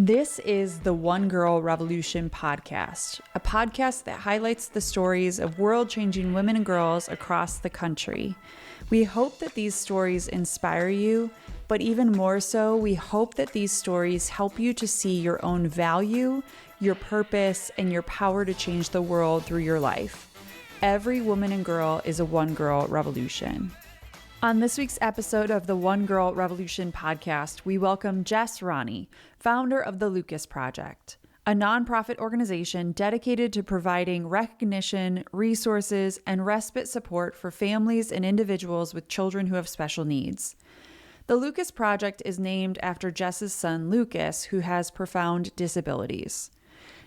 This is the One Girl Revolution podcast, a podcast that highlights the stories of world-changing women and girls across the country. We hope that these stories inspire you, but even more so, we hope that these stories help you to see your own value, your purpose, and your power to change the world through your life. Every woman and girl is a One Girl Revolution. On this week's episode of the One Girl Revolution podcast, we welcome Jess Ronne, founder of the Lucas Project, a nonprofit organization dedicated to providing recognition, resources, and respite support for families and individuals with children who have special needs. The Lucas Project is named after Jess's son, Lucas, who has profound disabilities.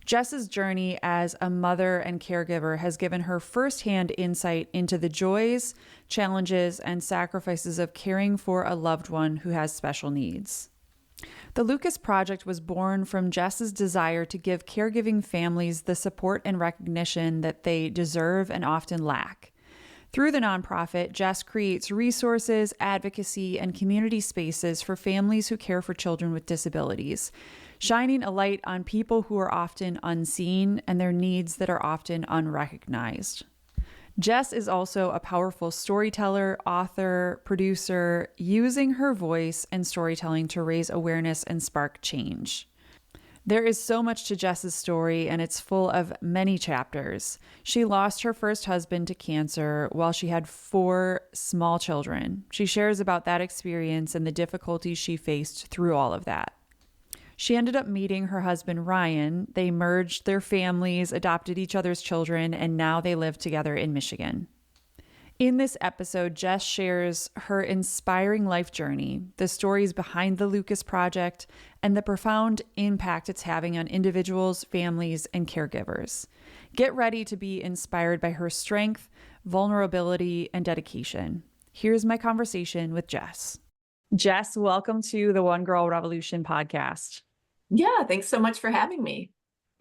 Jess's journey as a mother and caregiver has given her firsthand insight into the joys, challenges, and sacrifices of caring for a loved one who has special needs. The Lucas Project was born from Jess's desire to give caregiving families the support and recognition that they deserve and often lack. Through the nonprofit, Jess creates resources, advocacy, and community spaces for families who care for children with disabilities, shining a light on people who are often unseen and their needs that are often unrecognized. Jess is also a powerful storyteller, author, producer, using her voice and storytelling to raise awareness and spark change. There is so much to Jess's story, and it's full of many chapters. She lost her first husband to cancer while she had 4 small children. She shares about that experience and the difficulties she faced through all of that. She ended up meeting her husband, Ryan. They merged their families, adopted each other's children, and now they live together in Michigan. In this episode, Jess shares her inspiring life journey, the stories behind the Lucas Project, and the profound impact it's having on individuals, families, and caregivers. Get ready to be inspired by her strength, vulnerability, and dedication. Here's my conversation with Jess. Jess, welcome to the One Girl Revolution podcast. Yeah, thanks so much for having me.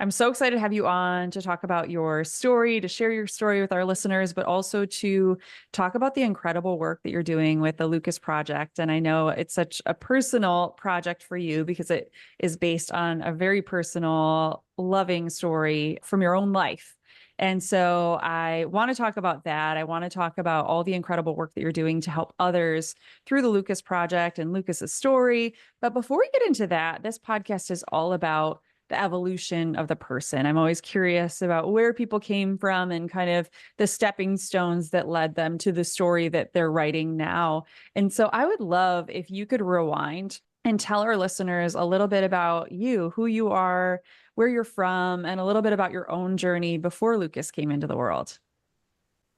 I'm so excited to have you on to talk about your story, to share your story with our listeners, but also to talk about the incredible work that you're doing with the Lucas Project. And I know it's such a personal project for you because it is based on a very personal, loving story from your own life. And so I want to talk about that. I want to talk about all the incredible work that you're doing to help others through the Lucas Project and Lucas's story. But before we get into that, this podcast is all about the evolution of the person. I'm always curious about where people came from and kind of the stepping stones that led them to the story that they're writing now. And so I would love if you could rewind and tell our listeners a little bit about you, who you are, where you're from, and a little bit about your own journey before Lucas came into the world.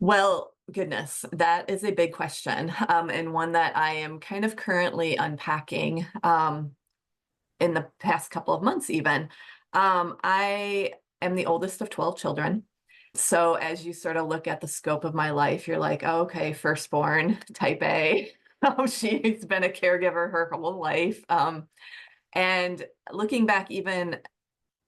Well, goodness, that is a big question, and one that I am kind of currently unpacking in the past couple of months even. I am the oldest of 12 children. So as you sort of look at the scope of my life, you're like, oh, okay, firstborn, type A. She's been a caregiver her whole life. And looking back even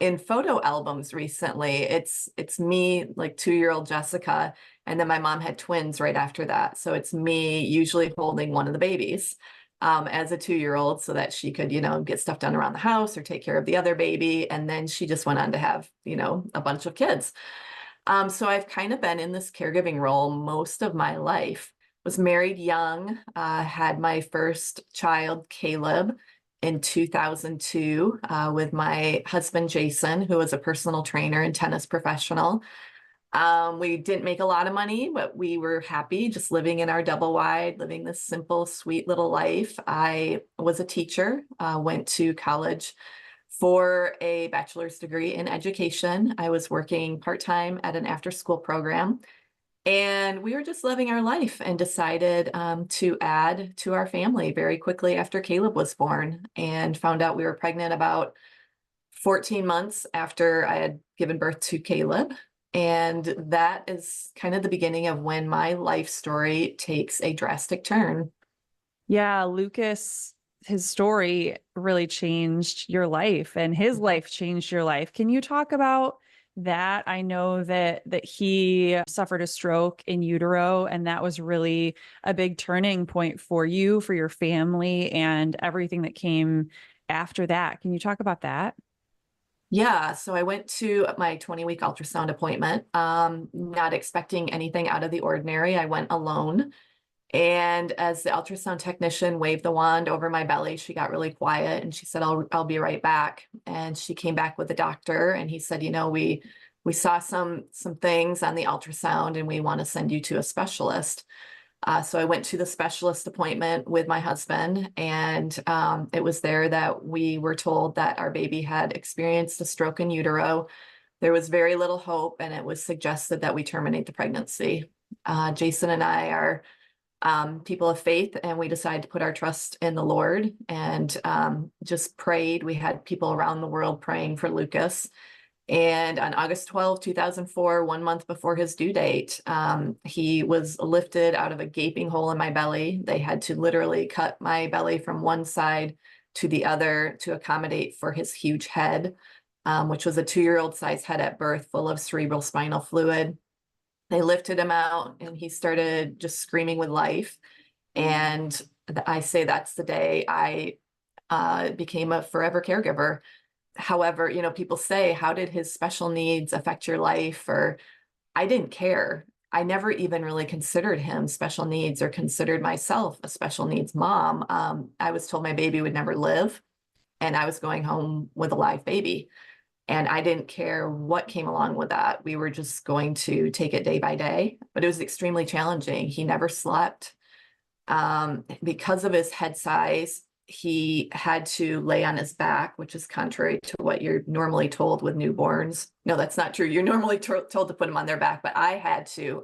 in photo albums recently, it's me, like 2-year-old Jessica, and then my mom had twins right after that. So it's me usually holding one of the babies as a 2-year-old so that she could, get stuff done around the house or take care of the other baby. And then she just went on to have, a bunch of kids. So I've kind of been in this caregiving role most of my life. Was married young, had my first child, Caleb, in 2002 with my husband, Jason, who was a personal trainer and tennis professional. We didn't make a lot of money, but we were happy just living in our double wide, living this simple, sweet little life. I was a teacher, went to college for a bachelor's degree in education. I was working part-time at an after-school program, and we were just living our life and decided to add to our family very quickly after Caleb was born, and found out we were pregnant about 14 months after I had given birth to Caleb. And that is kind of the beginning of when my life story takes a drastic turn. Yeah, Lucas, his story really changed your life, and his life changed your life. Can you talk about that? I know that he suffered a stroke in utero, and that was really a big turning point for you, for your family, and everything that came after that? Can you talk about that? Yeah, so I went to my 20-week ultrasound appointment, not expecting anything out of the ordinary. I went alone. And as the ultrasound technician waved the wand over my belly, she got really quiet and she said, I'll be right back. And she came back with the doctor and he said, we saw some things on the ultrasound and we want to send you to a specialist. So I went to the specialist appointment with my husband, and it was there that we were told that our baby had experienced a stroke in utero. There was very little hope, and it was suggested that we terminate the pregnancy. Jason and I are people of faith, and we decided to put our trust in the Lord and just prayed. We had people around the world praying for Lucas. And on August 12, 2004, 1 month before his due date, he was lifted out of a gaping hole in my belly. They had to literally cut my belly from one side to the other to accommodate for his huge head, which was a 2-year-old size head at birth full of cerebral spinal fluid. They lifted him out and he started just screaming with life. And I say that's the day I became a forever caregiver. However, people say, how did his special needs affect your life? Or I didn't care. I never even really considered him special needs or considered myself a special needs mom. I was told my baby would never live and I was going home with a live baby. And I didn't care what came along with that. We were just going to take it day by day, but it was extremely challenging. He never slept. Because of his head size, he had to lay on his back, which is contrary to what you're normally told with newborns. No, that's not true. You're normally told to put him on their back, but I had to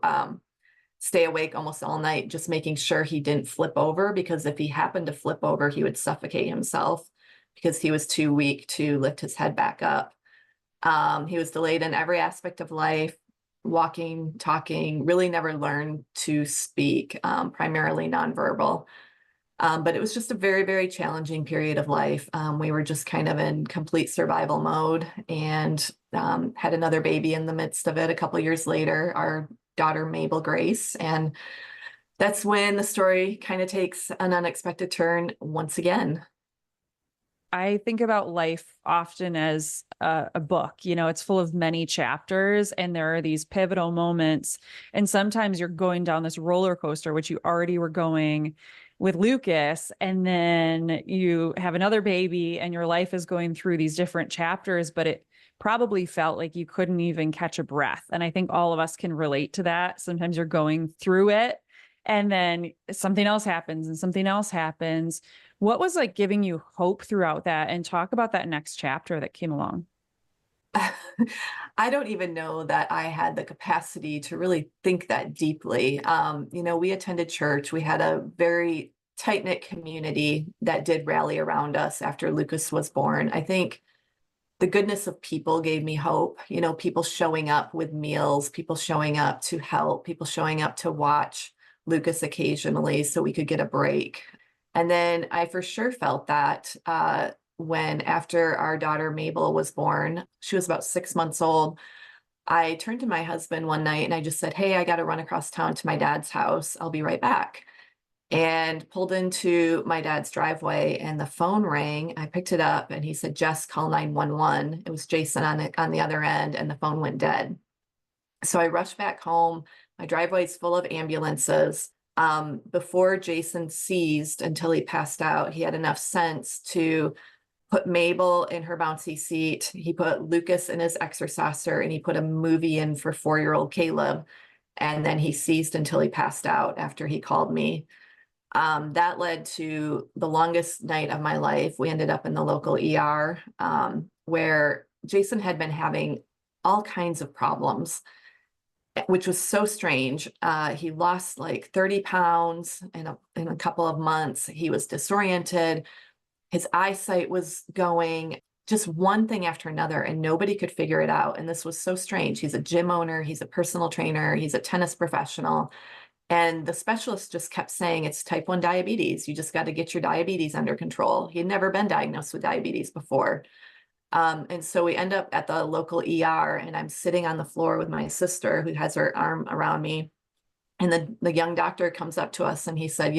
stay awake almost all night, just making sure he didn't flip over, because if he happened to flip over, he would suffocate himself because he was too weak to lift his head back up. He was delayed in every aspect of life. Walking, talking, really never learned to speak, primarily nonverbal. But it was just a very, very challenging period of life. We were just kind of in complete survival mode and had another baby in the midst of it a couple years later, our daughter, Mabel Grace. And that's when the story kind of takes an unexpected turn once again. I think about life often as a book. It's full of many chapters, and there are these pivotal moments. And sometimes you're going down this roller coaster, which you already were going with Lucas, and then you have another baby, and your life is going through these different chapters, but it probably felt like you couldn't even catch a breath. And I think all of us can relate to that. Sometimes you're going through it, and then something else happens, and something else happens. What was like giving you hope throughout that? And talk about that next chapter that came along. I don't even know that I had the capacity to really think that deeply. We attended church. We had a very tight-knit community that did rally around us after Lucas was born. I think the goodness of people gave me hope. People showing up with meals, people showing up to help, people showing up to watch Lucas occasionally so we could get a break. And then I for sure felt that when after our daughter Mabel was born, she was about 6 months old. I turned to my husband one night and I just said, "Hey, I got to run across town to my dad's house. I'll be right back." And pulled into my dad's driveway and the phone rang. I picked it up and he said, "Jess, call 911." It was Jason on the other end, and the phone went dead. So I rushed back home. My driveway is full of ambulances. Before Jason seized until he passed out, he had enough sense to put Mabel in her bouncy seat. He put Lucas in his exerciser and he put a movie in for 4-year-old Caleb. And then he seized until he passed out after he called me. That led to the longest night of my life. We ended up in the local ER where Jason had been having all kinds of problems, which was so strange. He lost like 30 pounds in a couple of months. He was disoriented. His eyesight was going, just one thing after another, and nobody could figure it out. And this was so strange. He's a gym owner. He's a personal trainer. He's a tennis professional. And the specialist just kept saying, it's type 1 diabetes. You just got to get your diabetes under control. He had never been diagnosed with diabetes before. And so we end up at the local ER, and I'm sitting on the floor with my sister who has her arm around me. And the young doctor comes up to us and he said,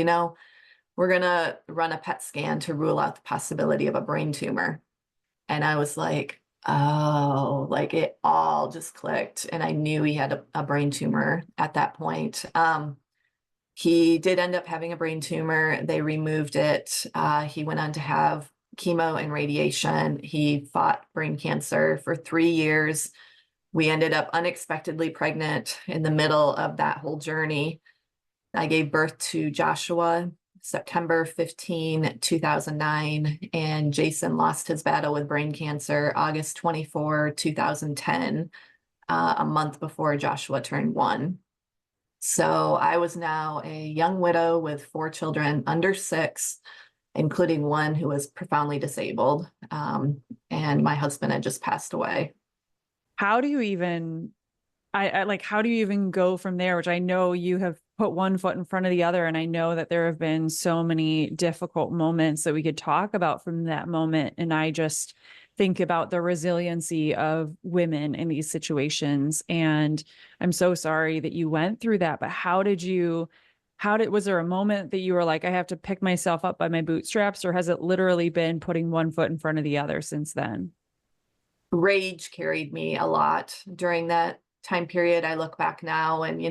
we're going to run a PET scan to rule out the possibility of a brain tumor. And I was like, oh, like it all just clicked. And I knew he had a brain tumor at that point. He did end up having a brain tumor. They removed it. He went on to have chemo and radiation. He fought brain cancer for 3 years. We ended up unexpectedly pregnant in the middle of that whole journey. I gave birth to Joshua September 15, 2009, and Jason lost his battle with brain cancer August 24, 2010, a month before Joshua turned 1. So I was now a young widow with 4 children under 6, including one who was profoundly disabled. And my husband had just passed away. How do you even, I like, how do you even go from there? Which I know you have put one foot in front of the other. And I know that there have been so many difficult moments that we could talk about from that moment. And I just think about the resiliency of women in these situations. And I'm so sorry that you went through that, but was there a moment that you were like, I have to pick myself up by my bootstraps, or has it literally been putting one foot in front of the other since then? Rage carried me a lot during that time period. I look back now and,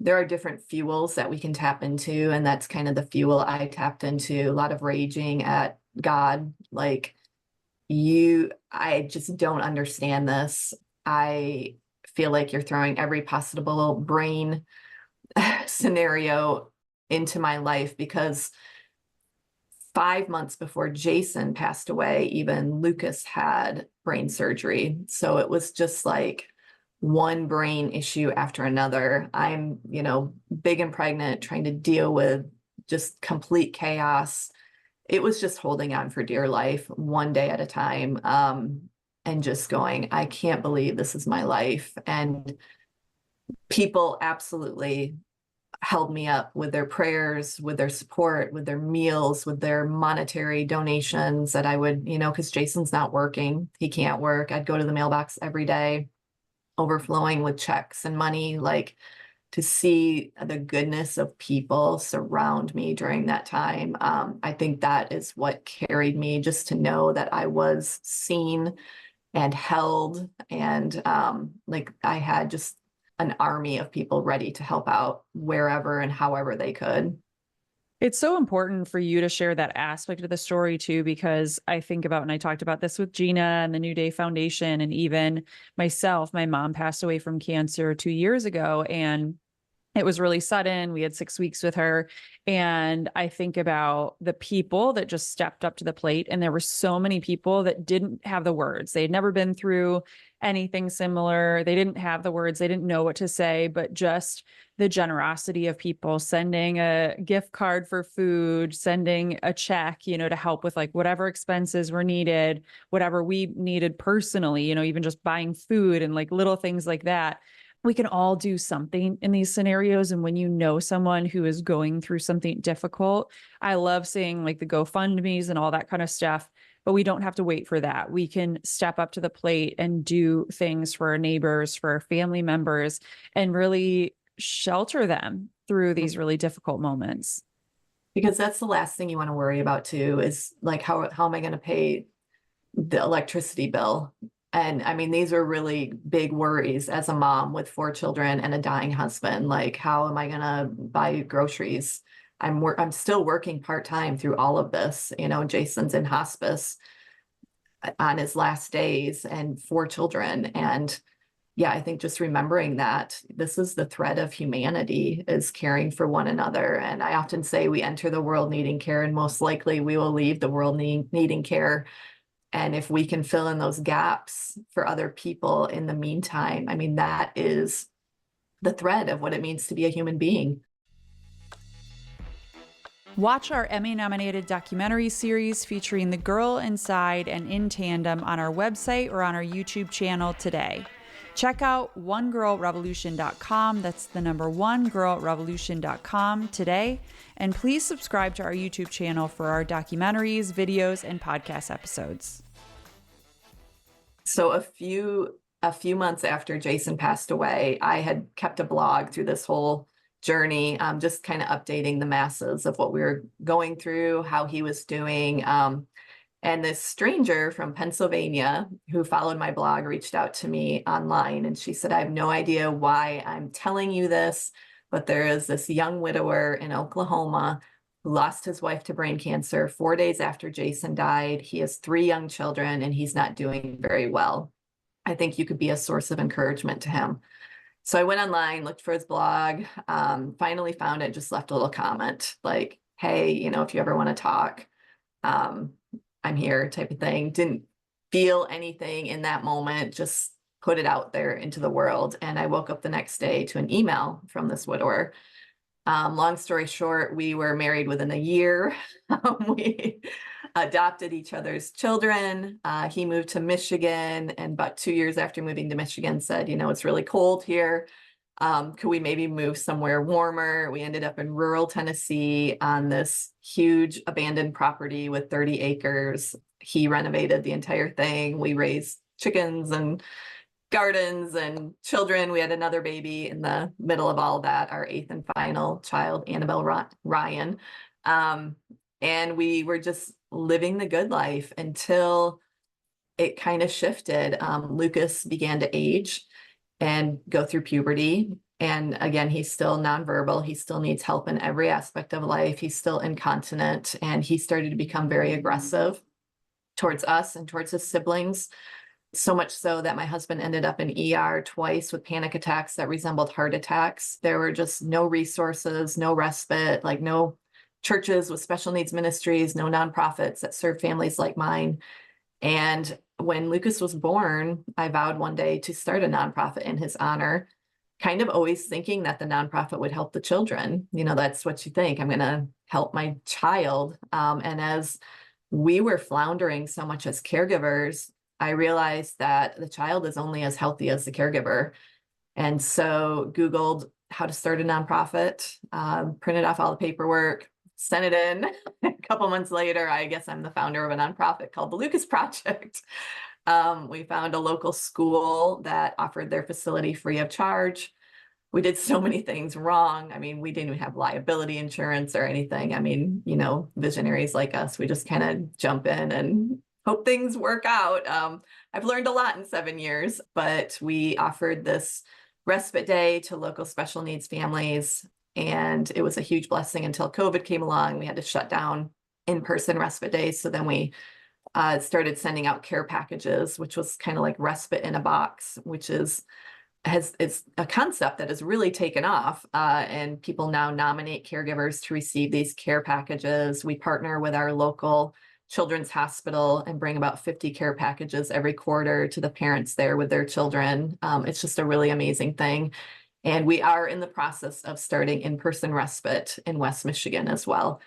there are different fuels that we can tap into. And that's kind of the fuel I tapped into, a lot of raging at God. Like, I just don't understand this. I feel like you're throwing every possible brain scenario into my life, because 5 months before Jason passed away, even Lucas had brain surgery. So it was just like one brain issue after another. I'm, big and pregnant, trying to deal with just complete chaos. It was just holding on for dear life, one day at a time, and just going, I can't believe this is my life. And people absolutely held me up with their prayers, with their support, with their meals, with their monetary donations that I would, because Jason's not working. He can't work. I'd go to the mailbox every day, overflowing with checks and money, like, to see the goodness of people surround me during that time. I think that is what carried me, just to know that I was seen and held, and like I had just an army of people ready to help out wherever and however they could. It's so important for you to share that aspect of the story too, because I think about, and I talked about this with Gina and the New Day Foundation, and even myself, my mom passed away from cancer 2 years ago, and it was really sudden. We had 6 weeks with her. And I think about the people that just stepped up to the plate. And there were so many people that didn't have the words. They had never been through anything similar. They didn't have the words. They didn't know what to say, but just the generosity of people sending a gift card for food, sending a check, to help with like whatever expenses were needed, whatever we needed personally, even just buying food and like little things like that. We can all do something in these scenarios. And when you know someone who is going through something difficult, I love seeing like the GoFundMe's and all that kind of stuff, but we don't have to wait for that. We can step up to the plate and do things for our neighbors, for our family members, and really shelter them through these really difficult moments. Because that's the last thing you want to worry about too, is like, how am I going to pay the electricity bill? And I mean, these are really big worries as a mom with 4 children and a dying husband. Like, how am I going to buy groceries? I'm still working part-time through all of this. Jason's in hospice on his last days, and 4 children. And yeah, I think just remembering that this is the thread of humanity, is caring for one another. And I often say we enter the world needing care, and most likely we will leave the world needing care. And if we can fill in those gaps for other people in the meantime, I mean, that is the thread of what it means to be a human being. Watch our Emmy-nominated documentary series featuring the girl inside and in tandem on our website or on our YouTube channel today. Check out onegirlrevolution.com. That's the number onegirlrevolution.com today. And please subscribe to our YouTube channel for our documentaries, videos, and podcast episodes. So a few months after Jason passed away, I had kept a blog through this whole journey, just kind of updating the masses of what we were going through, how he was doing. And this stranger from Pennsylvania who followed my blog reached out to me online, and she said, I have no idea why I'm telling you this, but there is this young widower in Oklahoma who lost his wife to brain cancer 4 days after Jason died. He has 3 young children and he's not doing very well. I think you could be a source of encouragement to him. So I went online, looked for his blog, finally found it, just left a little comment like, hey, if you ever want to talk, I'm here, type of thing. Didn't feel anything in that moment, just put it out there into the world. And I woke up the next day to an email from this widower. Long story short, we were married within a year. We adopted each other's children. He moved to Michigan, and about 2 years after moving to Michigan said, it's really cold here. Could we maybe move somewhere warmer? We ended up in rural Tennessee on this huge abandoned property with 30 acres. He renovated the entire thing. We raised chickens and gardens and children. We had another baby in the middle of all that, our 8th and final child, Annabelle Ryan. And we were just living the good life until it kind of shifted. Lucas began to age and go through puberty. And again, he's still nonverbal. He still needs help in every aspect of life. He's still incontinent, and he started to become very aggressive towards us and towards his siblings. So much so that my husband ended up in ER twice with panic attacks that resembled heart attacks. There were just no resources, no respite, like no churches with special needs ministries, no nonprofits that serve families like mine. And when Lucas was born, I vowed one day to start a nonprofit in his honor, kind of always thinking that the nonprofit would help the children. That's what you think. I'm going to help my child. And as we were floundering so much as caregivers, I realized that the child is only as healthy as the caregiver. And so Googled how to start a nonprofit, printed off all the paperwork, sent it in. A couple months later, I guess I'm the founder of a nonprofit called the Lucas Project. We found a local school that offered their facility free of charge. We did so many things wrong. We didn't even have liability insurance or anything. Visionaries like us, we just kind of jump in and hope things work out. I've learned a lot in 7 years, but we offered this respite day to local special needs families. And it was a huge blessing until COVID came along. We had to shut down in-person respite days. So then we started sending out care packages, which was kind of like respite in a box, which it's a concept that has really taken off. And people now nominate caregivers to receive these care packages. We partner with our local children's hospital and bring about 50 care packages every quarter to the parents there with their children. It's just a really amazing thing. And we are in the process of starting in-person respite in West Michigan as well.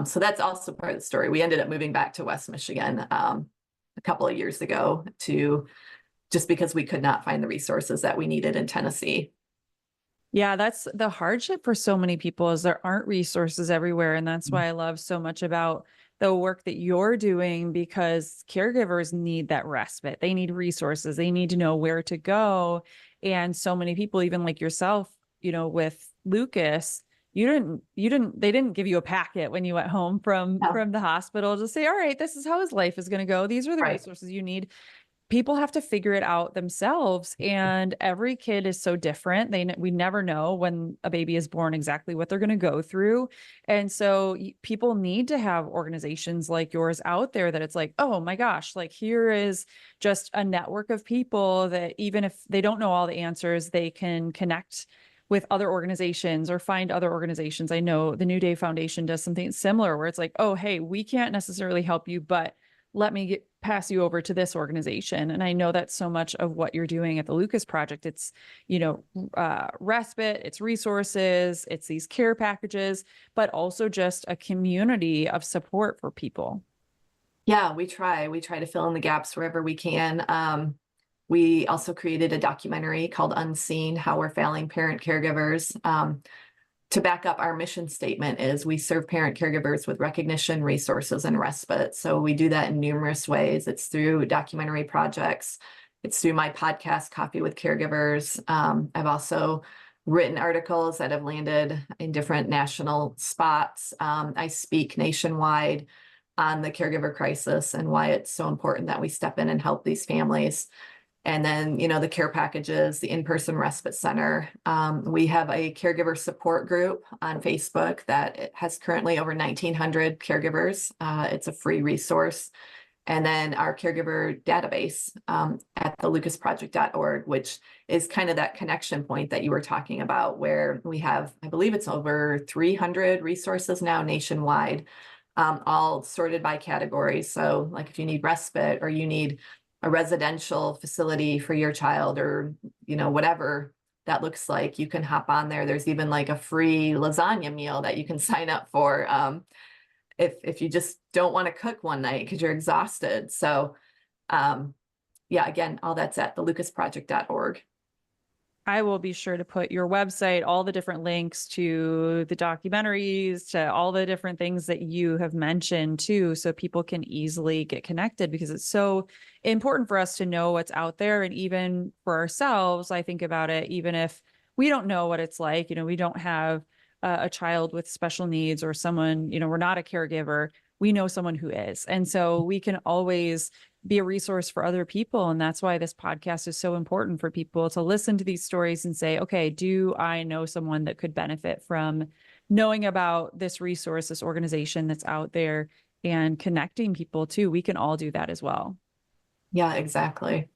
So that's also part of the story. We ended up moving back to West Michigan a couple of years ago just because we could not find the resources that we needed in Tennessee. Yeah, that's the hardship for so many people is there aren't resources everywhere. And that's why I love so much about the work that you're doing, because caregivers need that respite. They need resources. They need to know where to go. And so many people, even like yourself, with Lucas, they didn't give you a packet when you went home from the hospital to say, all right, this is how his life is going to go. These are the resources you need. People have to figure it out themselves, and every kid is so different. We never know when a baby is born exactly what they're going to go through. And so people need to have organizations like yours out there that it's like, oh my gosh, like here is just a network of people that even if they don't know all the answers, they can connect with other organizations or find other organizations. I know the New Day Foundation does something similar where it's like, oh, hey, we can't necessarily help you, but let me pass you over to this organization. And I know that's so much of what you're doing at the Lucas Project. It's, respite, it's resources, it's these care packages, but also just a community of support for people. Yeah, we try to fill in the gaps wherever we can. We also created a documentary called Unseen, How We're Failing Parent Caregivers. To back up, our mission statement is we serve parent caregivers with recognition, resources, and respite. So we do that in numerous ways. It's through documentary projects. It's through my podcast, Coffee with Caregivers. I've also written articles that have landed in different national spots. I speak nationwide on the caregiver crisis and why it's so important that we step in and help these families. And then, the care packages, the in-person respite center. We have a caregiver support group on Facebook that has currently over 1,900 caregivers. It's a free resource. And then our caregiver database at the lucasproject.org, which is kind of that connection point that you were talking about, where we have, I believe it's over 300 resources now nationwide, all sorted by category. So like if you need respite or you need a residential facility for your child, or, whatever that looks like, you can hop on there. There's even like a free lasagna meal that you can sign up for. If you just don't want to cook one night because you're exhausted. So yeah, again, all that's at thelucasproject.org. I will be sure to put your website, all the different links to the documentaries, to all the different things that you have mentioned too, so people can easily get connected, because it's so important for us to know what's out there. And even for ourselves, I think about it, even if we don't know what it's like, we don't have a child with special needs or someone, we're not a caregiver, we know someone who is. And so we can always be a resource for other people. And that's why this podcast is so important, for people to listen to these stories and say, okay, do I know someone that could benefit from knowing about this resource, this organization that's out there, and connecting people too? We can all do that as well. Yeah, exactly.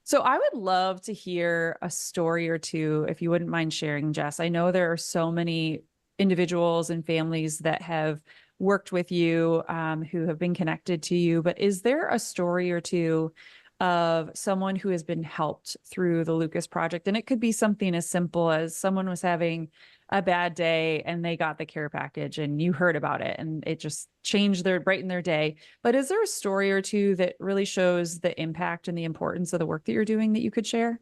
So I would love to hear a story or two, if you wouldn't mind sharing, Jess. I know there are so many individuals and families that have worked with you, who have been connected to you, but is there a story or two of someone who has been helped through the Lucas Project? And it could be something as simple as someone was having a bad day and they got the care package and you heard about it and it just changed brightened their day. But is there a story or two that really shows the impact and the importance of the work that you're doing that you could share?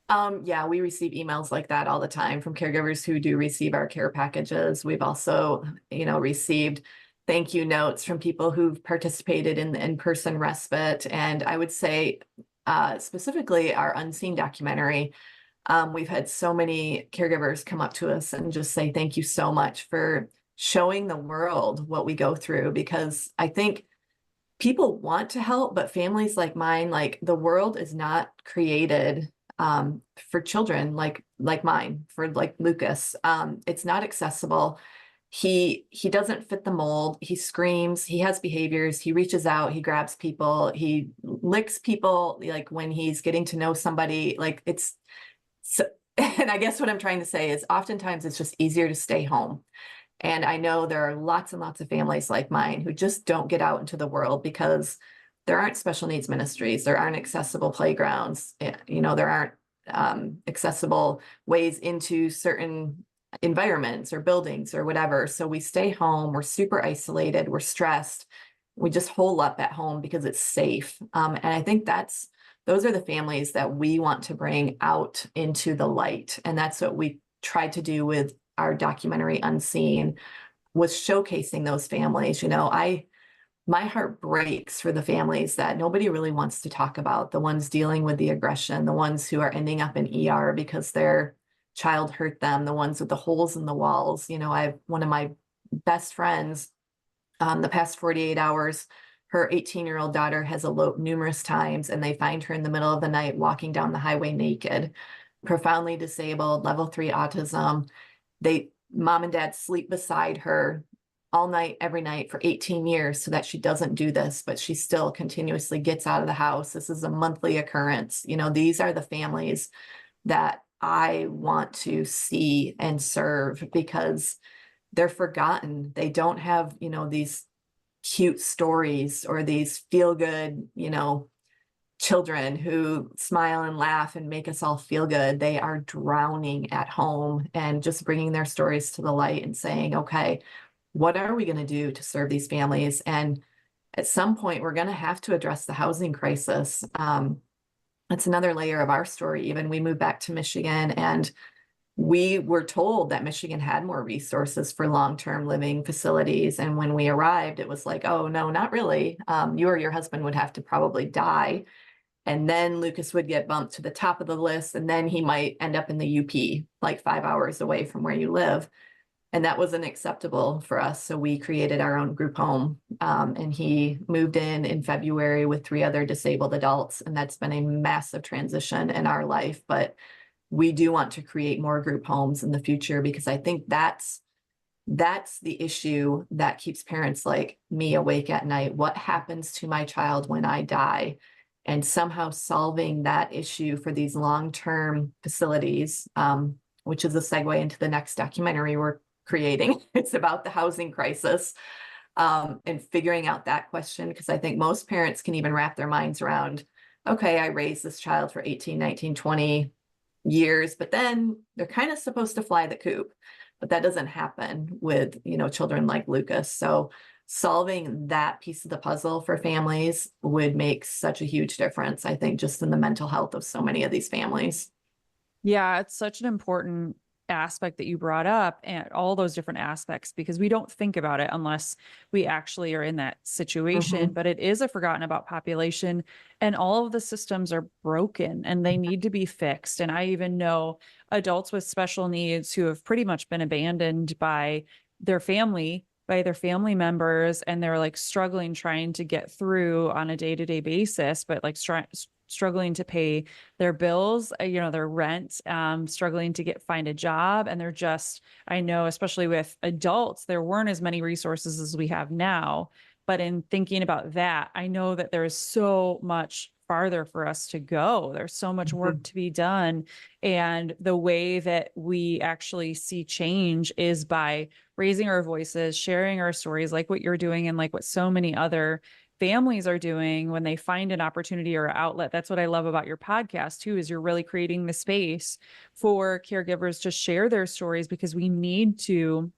Yeah, we receive emails like that all the time from caregivers who do receive our care packages. We've also, received thank you notes from people who've participated in the in-person respite. And I would say, specifically our Unseen documentary, we've had so many caregivers come up to us and just say, thank you so much for showing the world what we go through, because I think people want to help, but families like mine, like the world is not created for children like mine, for like Lucas. It's not accessible. He doesn't fit the mold. He screams, he has behaviors, he reaches out, he grabs people, he licks people, like when he's getting to know somebody, like it's so, and I guess what I'm trying to say is oftentimes it's just easier to stay home. And I know there are lots and lots of families like mine who just don't get out into the world because there aren't special needs ministries, there aren't accessible playgrounds, there aren't accessible ways into certain environments or buildings or whatever. So we stay home, we're super isolated, we're stressed, we just hole up at home because it's safe. And I think those are the families that we want to bring out into the light. And that's what we tried to do with our documentary Unseen, was showcasing those families. My heart breaks for the families that nobody really wants to talk about, the ones dealing with the aggression, the ones who are ending up in ER because their child hurt them, the ones with the holes in the walls. I have one of my best friends, the past 48 hours, her 18-year-old daughter has eloped numerous times, and they find her in the middle of the night walking down the highway naked, profoundly disabled, level 3 autism. Mom and dad sleep beside her all night, every night for 18 years so that she doesn't do this, but she still continuously gets out of the house. This is a monthly occurrence. These are the families that I want to see and serve, because they're forgotten. They don't have, these cute stories or these feel good, children who smile and laugh and make us all feel good. They are drowning at home, and just bringing their stories to the light and saying, okay, what are we going to do to serve these families? And at some point, we're going to have to address the housing crisis. That's another layer of our story. Even we moved back to Michigan, and we were told that Michigan had more resources for long-term living facilities. And when we arrived, it was like, oh, no, not really. You or your husband would have to probably die. And then Lucas would get bumped to the top of the list, and then he might end up in the UP, like 5 hours away from where you live. And that wasn't acceptable for us. So we created our own group home. And he moved in February with 3 other disabled adults. And that's been a massive transition in our life. But we do want to create more group homes in the future, because I think that's the issue that keeps parents like me awake at night. What happens to my child when I die? And somehow solving that issue for these long-term facilities, which is a segue into the next documentary we're creating. It's about the housing crisis, and figuring out that question, because I think most parents can even wrap their minds around, okay, I raised this child for 18, 19, 20 years, but then they're kind of supposed to fly the coop. But that doesn't happen with, children like Lucas. So solving that piece of the puzzle for families would make such a huge difference, I think, just in the mental health of so many of these families. Yeah, it's such an important aspect that you brought up, and all those different aspects, because we don't think about it unless we actually are in that situation. Mm-hmm. But it is a forgotten about population, and all of the systems are broken and they need to be fixed. And I even know adults with special needs who have pretty much been abandoned by their family, by their family members, and they're like struggling, trying to get through on a day-to-day basis, but like struggling to pay their bills, their rent, struggling to find a job. And they're just, I know, especially with adults, there weren't as many resources as we have now. But in thinking about that, I know that there is so much farther for us to go. There's so much work to be done. And the way that we actually see change is by raising our voices, sharing our stories, like what you're doing, and like what so many other families are doing when they find an opportunity or outlet. That's what I love about your podcast too, is you're really creating the space for caregivers to share their stories, because we need to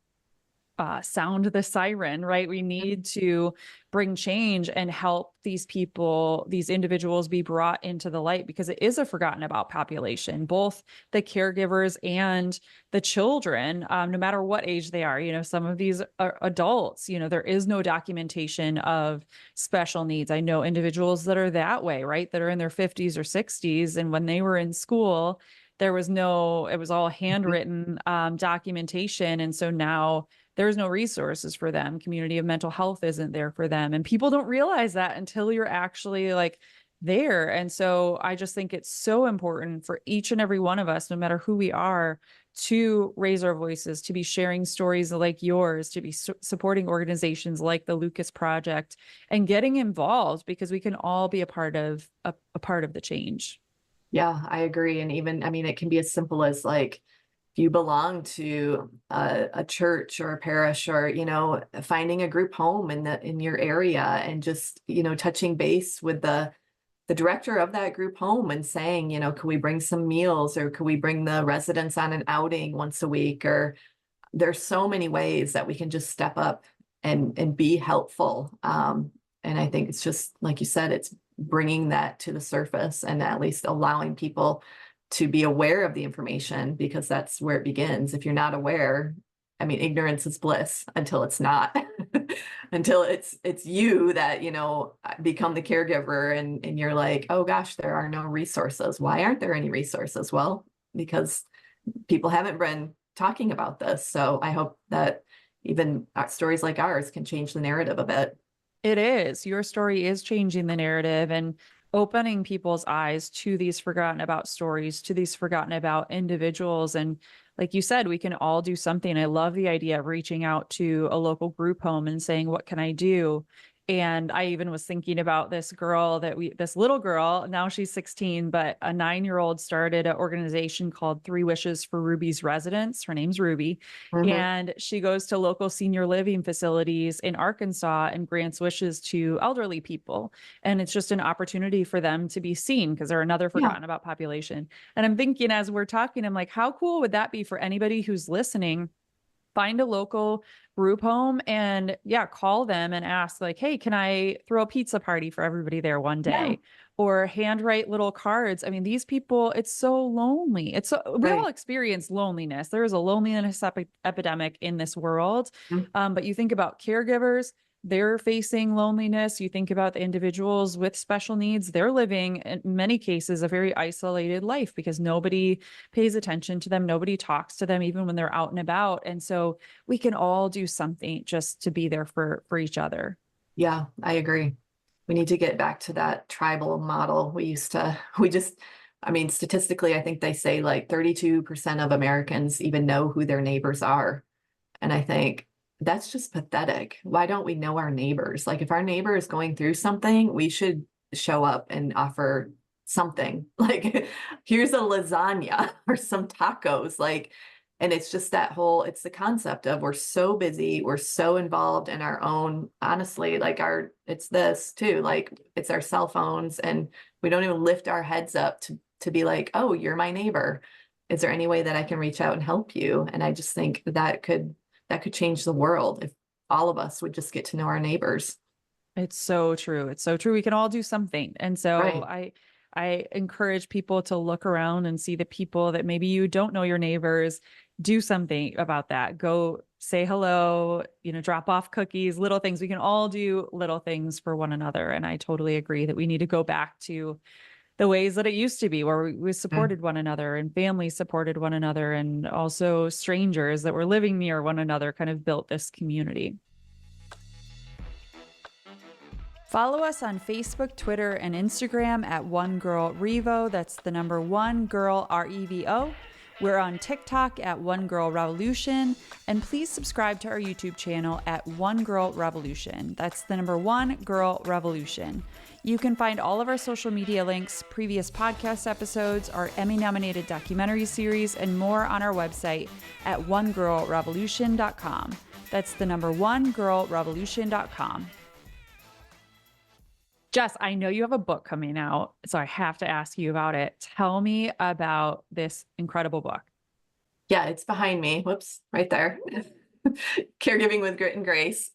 sound the siren, right? We need to bring change and help these people, these individuals, be brought into the light, because it is a forgotten about population, both the caregivers and the children, no matter what age they are. Some of these are adults, there is no documentation of special needs. I know individuals that are that way, right? That are in their 50s or 60s. And when they were in school, it was all handwritten documentation. And so now there's no resources for them. Community of mental health isn't there for them. And people don't realize that until you're actually like there. And so I just think it's so important for each and every one of us, no matter who we are, to raise our voices, to be sharing stories like yours, to be supporting organizations like the Lucas Project, and getting involved, because we can all be a part of the change. Yeah, I agree. And even, I mean, it can be as simple as like, if you belong to a church or a parish, or, finding a group home in your area, and just, touching base with the director of that group home and saying, can we bring some meals, or can we bring the residents on an outing once a week? Or there's so many ways that we can just step up and be helpful. And I think it's just, like you said, it's bringing that to the surface, and at least allowing people to be aware of the information, because that's where it begins. If you're not aware, I mean, ignorance is bliss until it's not. Until it's you that, become the caregiver, and you're like, oh gosh, there are no resources. Why aren't there any resources? Well, because people haven't been talking about this. So I hope that even stories like ours can change the narrative a bit. It is. Your story is changing the narrative and opening people's eyes to these forgotten about stories, to these forgotten about individuals. And like you said, we can all do something. I love the idea of reaching out to a local group home and saying, what can I do? And I even was thinking about this little girl, now she's 16, but a 9-year-old started an organization called 3 Wishes for Ruby's Residents. Her name's Ruby. Mhm. And she goes to local senior living facilities in Arkansas and grants wishes to elderly people. And it's just an opportunity for them to be seen, because they're another Yeah. forgotten about population. And I'm thinking, as we're talking, I'm like, how cool would that be for anybody who's listening? Find a local group home and call them and ask like, hey, can I throw a pizza party for everybody there one Yeah. day? Or handwrite little cards. I mean, these people, it's so lonely. We all Right. experience loneliness. There is a loneliness epidemic in this world. Mhm. But you think about caregivers, they're facing loneliness. You think about the individuals with special needs, they're living in many cases a very isolated life because nobody pays attention to them. Nobody talks to them, even when they're out and about. And so we can all do something just to be there for each other. Yeah, I agree. We need to get back to that tribal model. I mean, statistically, I think they say like 32% of Americans even know who their neighbors are. And I think that's just pathetic. Why don't we know our neighbors? Like, if our neighbor is going through something, we should show up and offer something. Like, here's a lasagna or some tacos. Like, and it's just it's the concept of we're so busy, we're so involved in our own, honestly, like it's this too, like it's our cell phones, and we don't even lift our heads up to be like, oh, you're my neighbor. Is there any way that I can reach out and help you? And I just think that could change the world if all of us would just get to know our neighbors. It's so true. It's so true. We can all do something. And so Right. I encourage people to look around and see the people that maybe you don't know your neighbors, do something about that. Go say hello, drop off cookies, little things. We can all do little things for one another. And I totally agree that we need to go back to the ways that it used to be, where we Yeah. supported one another and families supported one another, and also strangers that were living near one another kind of built this community. Follow us on Facebook, Twitter, and Instagram at One Girl Revo. That's the number one girl REVO. We're on TikTok at One Girl Revolution. And please subscribe to our YouTube channel at One Girl Revolution. That's the number one girl revolution. You can find all of our social media links, previous podcast episodes, our Emmy-nominated documentary series, and more on our website at onegirlrevolution.com. That's the number one girlrevolution.com. Jess, I know you have a book coming out, so I have to ask you about it. Tell me about this incredible book. Yeah, it's behind me. Whoops, right there. Caregiving with Grit and Grace.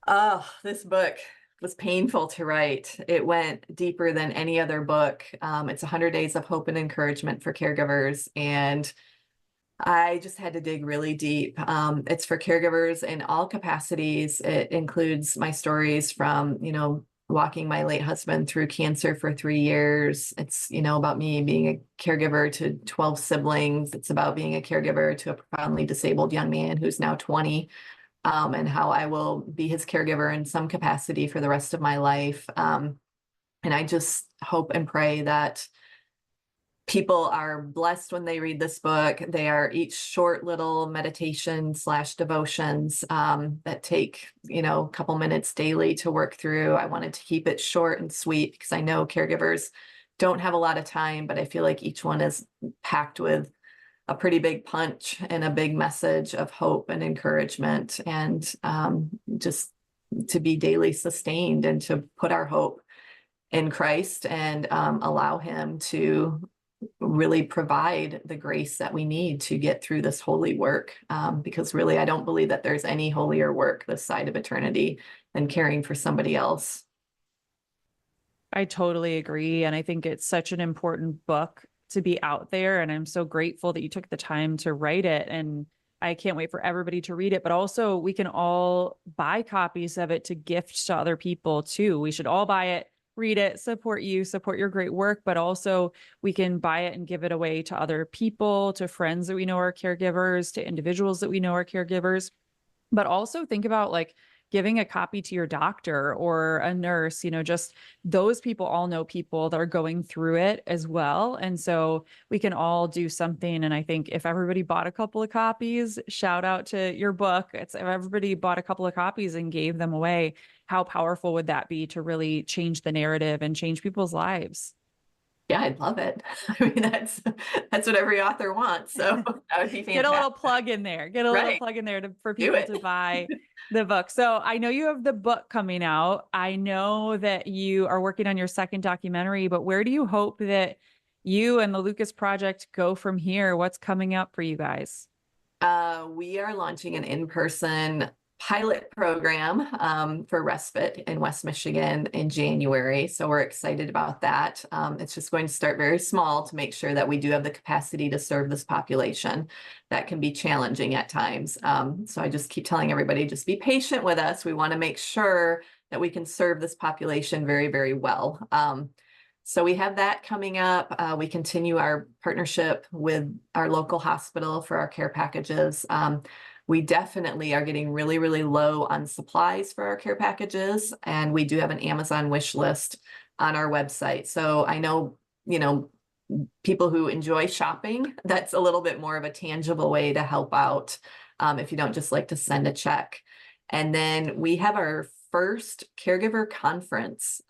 Oh, this book was painful to write. It went deeper than any other book. It's 100 Days of Hope and Encouragement for Caregivers, and I just had to dig really deep. It's for caregivers in all capacities. It includes my stories from, walking my late husband through cancer for 3 years. It's, about me being a caregiver to 12 siblings. It's about being a caregiver to a profoundly disabled young man who's now 20, and how I will be his caregiver in some capacity for the rest of my life. And I just hope and pray that people are blessed when they read this book. They are each short little meditation/devotions that take, a couple minutes daily to work through. I wanted to keep it short and sweet because I know caregivers don't have a lot of time, but I feel like each one is packed with a pretty big punch and a big message of hope and encouragement, and just to be daily sustained and to put our hope in Christ and allow him to really provide the grace that we need to get through this holy work. Because really, I don't believe that there's any holier work this side of eternity than caring for somebody else. I totally agree. And I think it's such an important book to be out there. And I'm so grateful that you took the time to write it. And I can't wait for everybody to read it. But also, we can all buy copies of it to gift to other people too. We should all buy it, read it, support you, support your great work. But also, we can buy it and give it away to other people, to friends that we know are caregivers, to individuals that we know are caregivers. But also think about like giving a copy to your doctor or a nurse, just those people all know people that are going through it as well. And so we can all do something. And I think if everybody bought a couple of copies, shout out to your book. If everybody bought a couple of copies and gave them away, how powerful would that be to really change the narrative and change people's lives? Yeah, I'd love it. I mean, that's what every author wants. So that would be Get a little fantastic. plug in there. Get a little Right. plug in there for Do people it. to buy the book. So I know you have the book coming out. I know that you are working on your second documentary, but where do you hope that you and the Lucas Project go from here? What's coming up for you guys? We are launching an in-person pilot program for respite in West Michigan in January. So we're excited about that. It's just going to start very small to make sure that we do have the capacity to serve this population. That can be challenging at times. So I just keep telling everybody, just be patient with us. We want to make sure that we can serve this population very, very well. So we have that coming up. We continue our partnership with our local hospital for our care packages. We definitely are getting really, really low on supplies for our care packages, and we do have an Amazon wish list on our website. So I know, people who enjoy shopping, that's a little bit more of a tangible way to help out if you don't just like to send a check. And then we have our first caregiver conference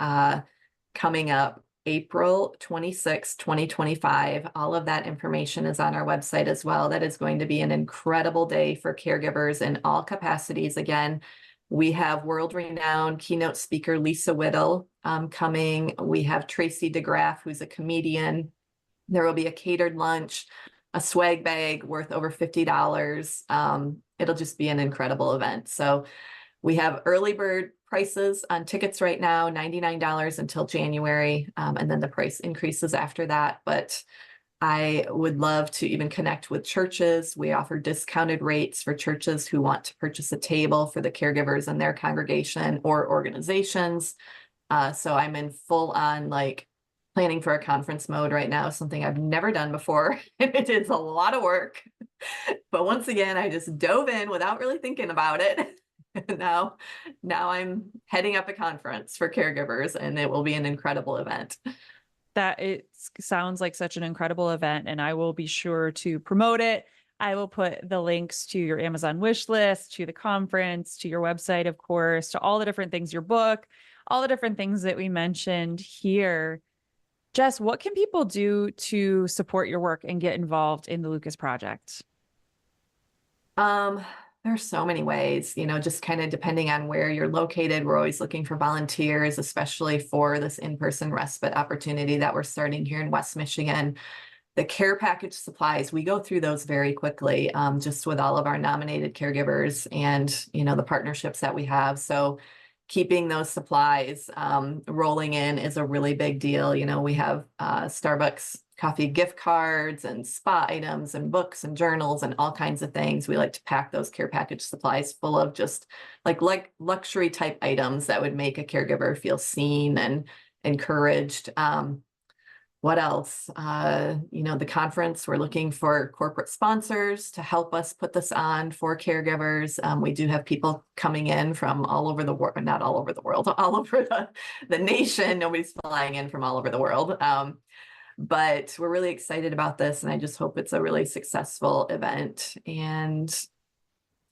coming up April 26, 2025. All of that information is on our website as well. That is going to be an incredible day for caregivers in all capacities. Again, we have world-renowned keynote speaker Lisa Whittle coming. We have Tracy DeGraff, who's a comedian. There will be a catered lunch, a swag bag worth over $50. It'll just be an incredible event. So we have early bird prices on tickets right now, $99 until January, and then the price increases after that. But I would love to even connect with churches. We offer discounted rates for churches who want to purchase a table for the caregivers in their congregation or organizations. So I'm in full on planning for a conference mode right now, something I've never done before. It is a lot of work. But once again, I just dove in without really thinking about it. Now I'm heading up a conference for caregivers, and it will be an incredible event. That it sounds like such an incredible event, and I will be sure to promote it. I will put the links to your Amazon wish list, to the conference, to your website, of course, to all the different things, your book, all the different things that we mentioned here. Jess, what can people do to support your work and get involved in the Lucas Project? There's so many ways, just kind of depending on where you're located. We're always looking for volunteers, especially for this in-person respite opportunity that we're starting here in West Michigan. The care package supplies, we go through those very quickly, just with all of our nominated caregivers and, the partnerships that we have. So keeping those supplies rolling in is a really big deal. We have Starbucks coffee gift cards and spa items and books and journals and all kinds of things. We like to pack those care package supplies full of just like luxury type items that would make a caregiver feel seen and encouraged. What else? The conference, we're looking for corporate sponsors to help us put this on for caregivers. We do have people coming in from all over the world, not all over the world, all over the nation. Nobody's flying in from all over the world. But we're really excited about this, and I just hope it's a really successful event. And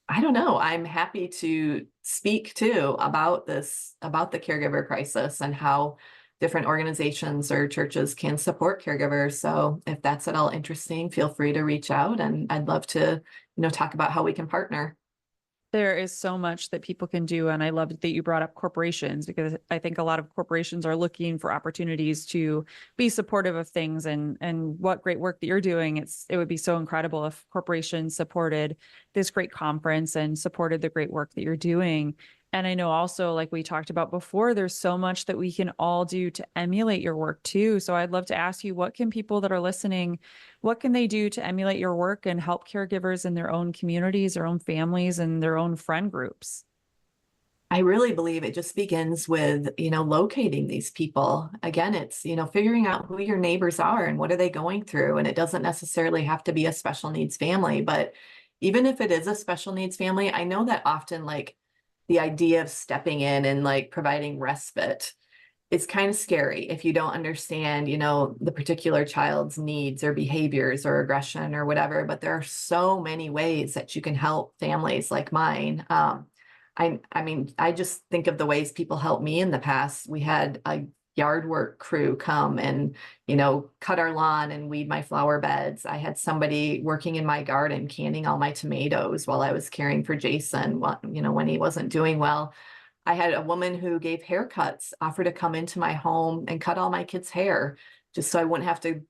I don't know, I'm happy to speak too about this, about the caregiver crisis and how different organizations or churches can support caregivers. So if that's at all interesting, feel free to reach out, and I'd love to, talk about how we can partner. There is so much that people can do. And I love that you brought up corporations, because I think a lot of corporations are looking for opportunities to be supportive of things, and what great work that you're doing. It would be so incredible if corporations supported this great conference and supported the great work that you're doing. And I know also, like we talked about before, there's so much that we can all do to emulate your work too. So I'd love to ask you, what can people that are listening, what can they do to emulate your work and help caregivers in their own communities, their own families, and their own friend groups? I really believe it just begins with, locating these people. Again, it's, figuring out who your neighbors are and what are they going through. And it doesn't necessarily have to be a special needs family, but even if it is a special needs family, I know that often the idea of stepping in and providing respite is kind of scary if you don't understand, the particular child's needs or behaviors or aggression or whatever. But there are so many ways that you can help families like mine. I mean, I just think of the ways people helped me in the past. We had a yard work crew come and, cut our lawn and weed my flower beds. I had somebody working in my garden, canning all my tomatoes while I was caring for Jason, when he wasn't doing well. I had a woman who gave haircuts offer to come into my home and cut all my kids' hair, just so I wouldn't have to,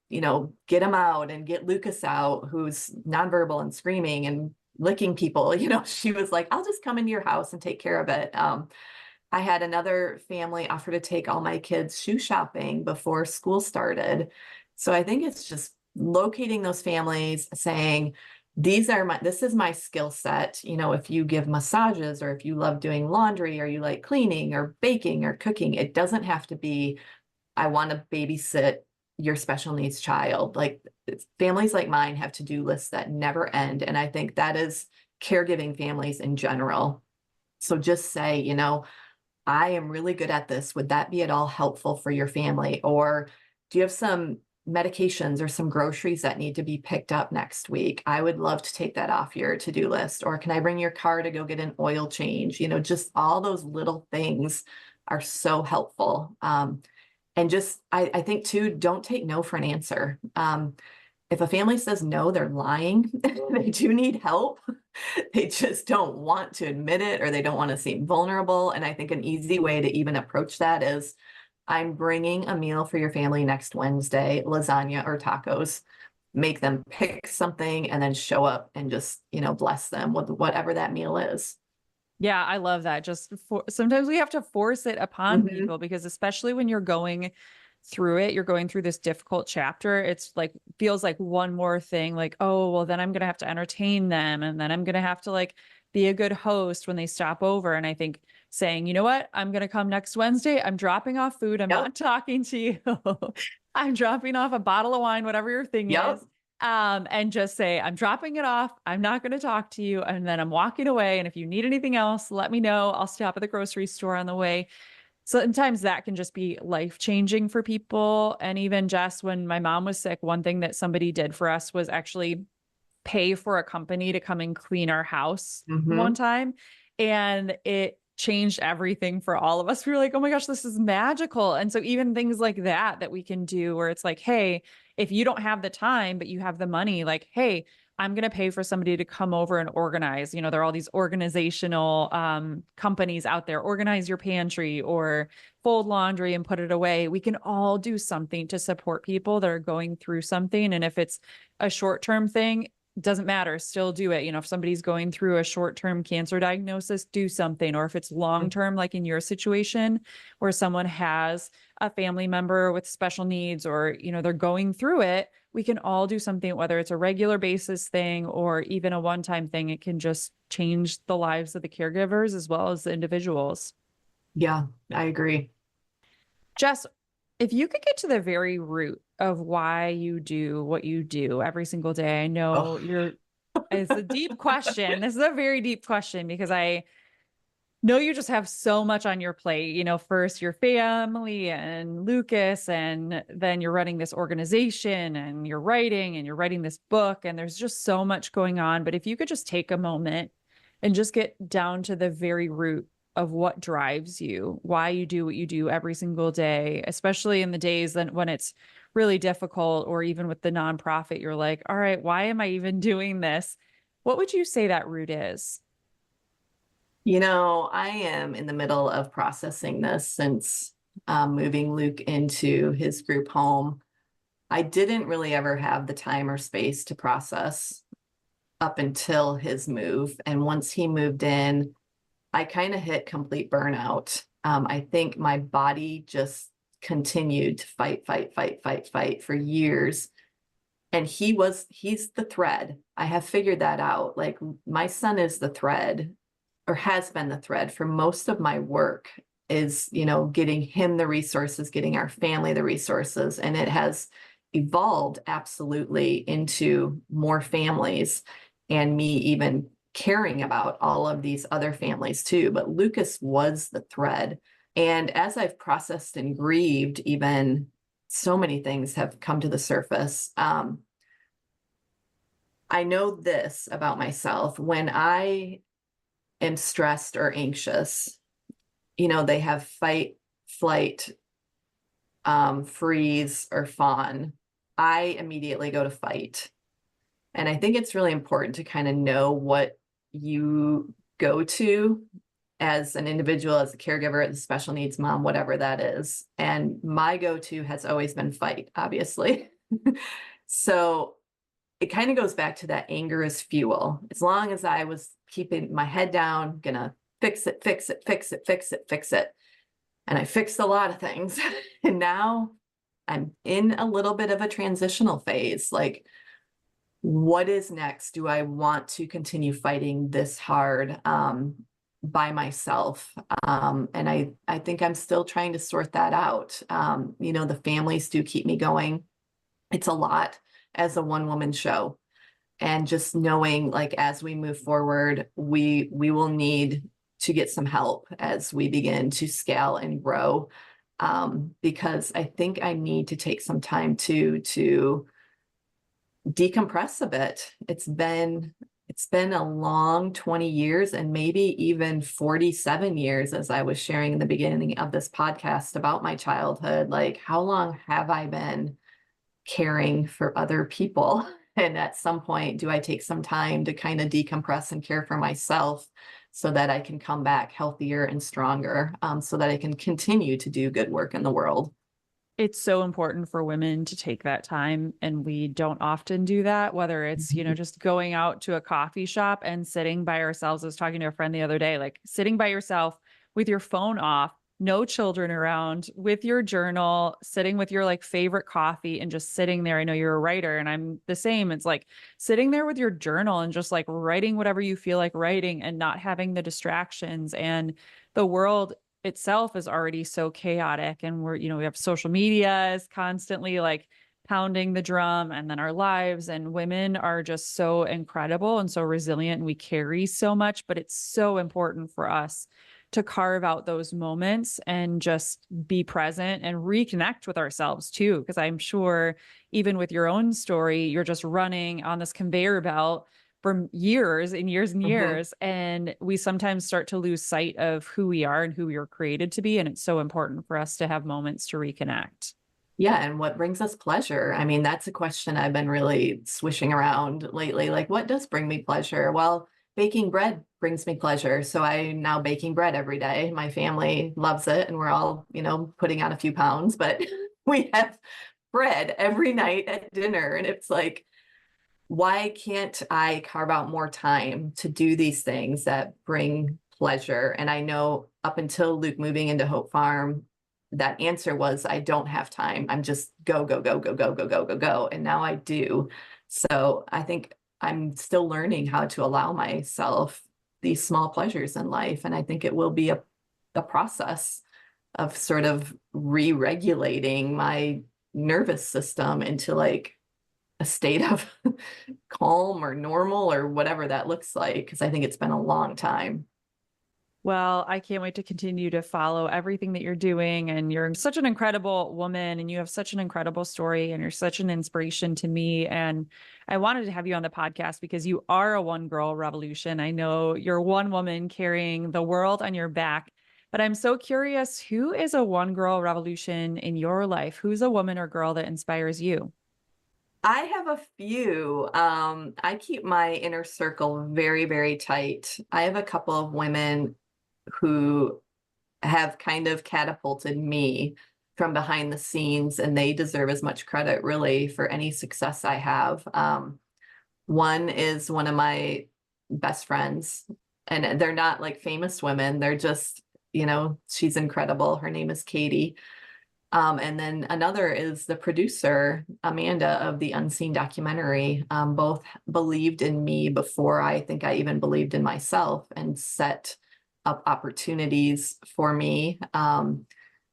get him out and get Lucas out, who's nonverbal and screaming, and licking people, she was like, I'll just come into your house and take care of it. I had another family offer to take all my kids shoe shopping before school started. So I think it's just locating those families, saying, this is my skill set. If you give massages, or if you love doing laundry, or you like cleaning or baking or cooking, it doesn't have to be, I want to babysit your special needs child. Like, families like mine have to-do lists that never end. And I think that is caregiving families in general. So just say, I am really good at this. Would that be at all helpful for your family? Or do you have some medications or some groceries that need to be picked up next week? I would love to take that off your to-do list. Or can I bring your car to go get an oil change? Just all those little things are so helpful. And just, I think too, don't take no for an answer. If a family says no, they're lying. They do need help. They just don't want to admit it, or they don't want to seem vulnerable. And I think an easy way to even approach that is, I'm bringing a meal for your family next Wednesday, lasagna or tacos. Make them pick something and then show up and just, bless them with whatever that meal is. Yeah, I love that. Sometimes we have to force it upon Mhm. people, because especially when you're going through it, you're going through this difficult chapter. It's like, feels like one more thing, like, oh, well, then I'm going to have to entertain them. And then I'm going to have to like be a good host when they stop over. And I think saying, you know what, I'm going to come next Wednesday. I'm dropping off food. I'm Yep. not talking to you. I'm dropping off a bottle of wine, whatever your thing Yep. is. And just say, I'm dropping it off. I'm not going to talk to you. And then I'm walking away. And if you need anything else, let me know. I'll stop at the grocery store on the way. Sometimes that can just be life changing for people. And even Jess, when my mom was sick, one thing that somebody did for us was actually pay for a company to come and clean our house one Hmm. time. And it changed everything for all of us. We were like, oh my gosh, this is magical. And so even things like that we can do, where it's like, hey, if you don't have the time, but you have the money, like, hey, I'm going to pay for somebody to come over and organize. There are all these organizational companies out there, organize your pantry or fold laundry and put it away. We can all do something to support people that are going through something. And if it's a short-term thing, doesn't matter, still do it. If somebody's going through a short-term cancer diagnosis, do something. Or if it's long-term, like in your situation, where someone has a family member with special needs, or, they're going through it, we can all do something, whether it's a regular basis thing or even a one-time thing. It can just change the lives of the caregivers as well as the individuals. Yeah, I agree. Jess, if you could get to the very root of why you do what you do every single day, I know Oh. you're, it's a deep question. This is a very deep question, because I know you just have so much on your plate. First your family and Lucas, and then you're running this organization, and you're writing this book, and there's just so much going on. But if you could just take a moment and just get down to the very root of what drives you, why you do what you do every single day, especially in the days when it's really difficult, or even with the nonprofit, you're like, all right, why am I even doing this? What would you say that root is? I am in the middle of processing this since moving Luke into his group home. I didn't really ever have the time or space to process up until his move. And once he moved in, I kind of hit complete burnout. I think my body just continued to fight for years. And he's the thread. I have figured that out. Like, my son is the thread, or has been the thread for most of my work, is, getting him the resources, getting our family the resources. And it has evolved absolutely into more families, and me even caring about all of these other families too. But Lucas was the thread. And as I've processed and grieved, even, so many things have come to the surface. I know this about myself: when I am stressed or anxious, they have fight, flight, freeze, or fawn. I immediately go to fight. And I think it's really important to kind of know what you go to as an individual, as a caregiver, as a special needs mom, whatever that is. And my go-to has always been fight, obviously. So it kind of goes back to that anger is fuel. As long as I was keeping my head down, gonna fix it, fix it, fix it, fix it, fix it. And I fixed a lot of things. And now I'm in a little bit of a transitional phase. Like, what is next? Do I want to continue fighting this hard by myself? And I think I'm still trying to sort that out. The families do keep me going. It's a lot as a one-woman show. And just knowing, like, as we move forward, we will need to get some help as we begin to scale and grow. Because I think I need to take some time to decompress a bit. It's been a long 20 years and maybe even 47 years, as I was sharing in the beginning of this podcast about my childhood. Like, how long have I been caring for other people? And at some point, do I take some time to kind of decompress and care for myself so that I can come back healthier and stronger, so that I can continue to do good work in the world? It's so important for women to take that time, and we don't often do that, whether it's, just going out to a coffee shop and sitting by ourselves. I was talking to a friend the other day, like sitting by yourself with your phone off, no children around, with your journal, sitting with your like favorite coffee and just sitting there. I know you're a writer and I'm the same. It's like sitting there with your journal and just like writing whatever you feel like writing and not having the distractions. And the world itself is already so chaotic, and we have social media is constantly like pounding the drum, and then our lives, and women are just so incredible and so resilient, and we carry so much. But it's so important for us to carve out those moments and just be present and reconnect with ourselves too, because I'm sure even with your own story, you're just running on this conveyor belt for years and years and years. And we sometimes start to lose sight of who we are and who we were created to be. And it's so important for us to have moments to reconnect. Yeah, and what brings us pleasure? I mean, that's a question I've been really swishing around lately. Like, what does bring me pleasure? Well, baking bread brings me pleasure. So I'm now baking bread every day. My family loves it, and we're all, putting on a few pounds, but we have bread every night at dinner. And it's like, why can't I carve out more time to do these things that bring pleasure? And I know up until Luke moving into Hope Farm, that answer was, I don't have time. I'm just go, go, go, go, go, go, go, go, go. And now I do. So I think I'm still learning how to allow myself these small pleasures in life. And I think it will be a process of sort of re-regulating my nervous system into like a state of calm or normal or whatever that looks like, because I think it's been a long time. Well, I can't wait to continue to follow everything that you're doing. And you're such an incredible woman, and you have such an incredible story, and you're such an inspiration to me. And I wanted to have you on the podcast because you are a one girl revolution. I know you're one woman carrying the world on your back, but I'm so curious, who is a one girl revolution in your life? Who's a woman or girl that inspires you? I have a few. I keep my inner circle very, very tight. I have a couple of women who have kind of catapulted me from behind the scenes, and they deserve as much credit really for any success I have. One is one of my best friends, and they're not like famous women. They're just, she's incredible. Her name is Katie. And then another is the producer, Amanda, of the Unseen documentary. Both believed in me before I think I even believed in myself, and set up opportunities for me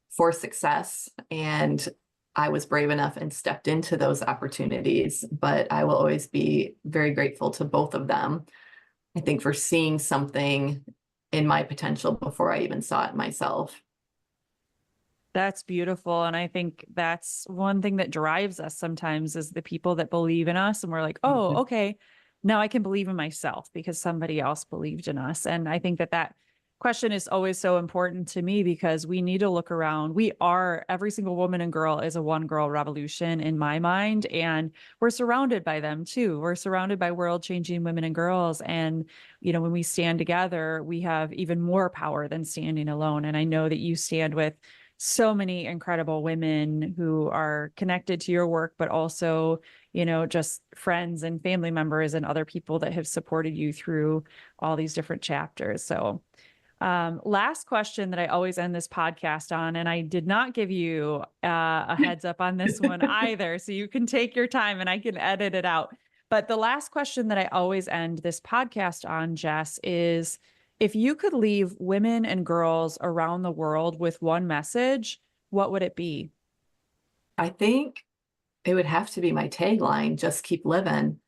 for success. And I was brave enough and stepped into those opportunities. But I will always be very grateful to both of them, I think, for seeing something in my potential before I even saw it myself. That's beautiful. And I think that's one thing that drives us sometimes is the people that believe in us. And we're like, oh, Mhm. okay, now I can believe in myself because somebody else believed in us. And I think that question is always so important to me because we need to look around. Every single woman and girl is a one girl revolution in my mind. And we're surrounded by them too. We're surrounded by world changing women and girls. And, when we stand together, we have even more power than standing alone. And I know that you stand with so many incredible women who are connected to your work, but also, just friends and family members and other people that have supported you through all these different chapters. So, last question that I always end this podcast on, and I did not give you a heads up on this one either, so you can take your time and I can edit it out. But the last question that I always end this podcast on, Jess, is if you could leave women and girls around the world with one message, what would it be? I think it would have to be my tagline, just keep living.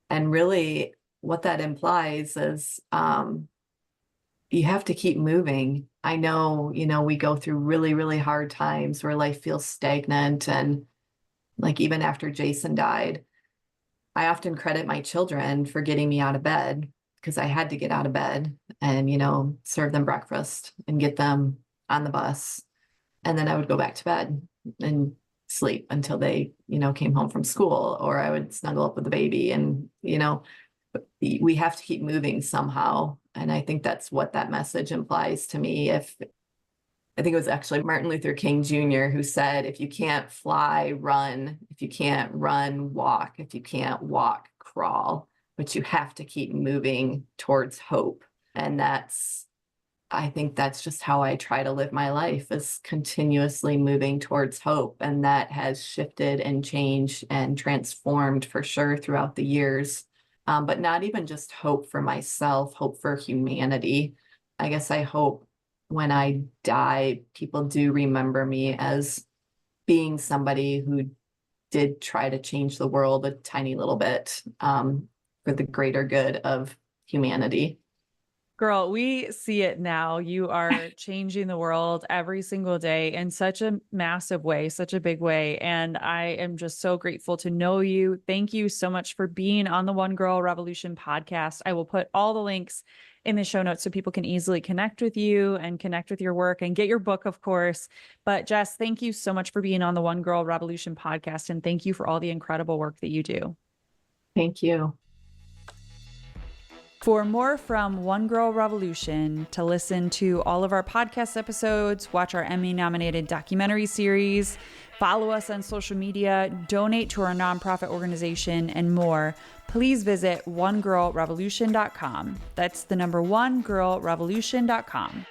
And really what that implies is you have to keep moving. I know, we go through really, really hard times where life feels stagnant. And like even after Jason died, I often credit my children for getting me out of bed because I had to get out of bed and, serve them breakfast and get them on the bus. And then I would go back to bed and sleep until they, came home from school, or I would snuggle up with the baby. And, we have to keep moving somehow. And I think that's what that message implies to me. I think it was actually Martin Luther King Jr. who said, if you can't fly, run. If you can't run, walk. If you can't walk, crawl. But you have to keep moving towards hope. And I think that's just how I try to live my life, is continuously moving towards hope. And that has shifted and changed and transformed for sure throughout the years. But not even just hope for myself, hope for humanity. I guess I hope when I die, people do remember me as being somebody who did try to change the world a tiny little bit for the greater good of humanity. Girl, we see it now. You are changing the world every single day in such a massive way, such a big way. And I am just so grateful to know you. Thank you so much for being on the One Girl Revolution podcast. I will put all the links in the show notes so people can easily connect with you and connect with your work and get your book, of course. But Jess, thank you so much for being on the One Girl Revolution podcast. And thank you for all the incredible work that you do. Thank you. For more from One Girl Revolution, to listen to all of our podcast episodes, watch our Emmy-nominated documentary series, follow us on social media, donate to our nonprofit organization, and more, please visit onegirlrevolution.com. That's the number onegirlrevolution.com.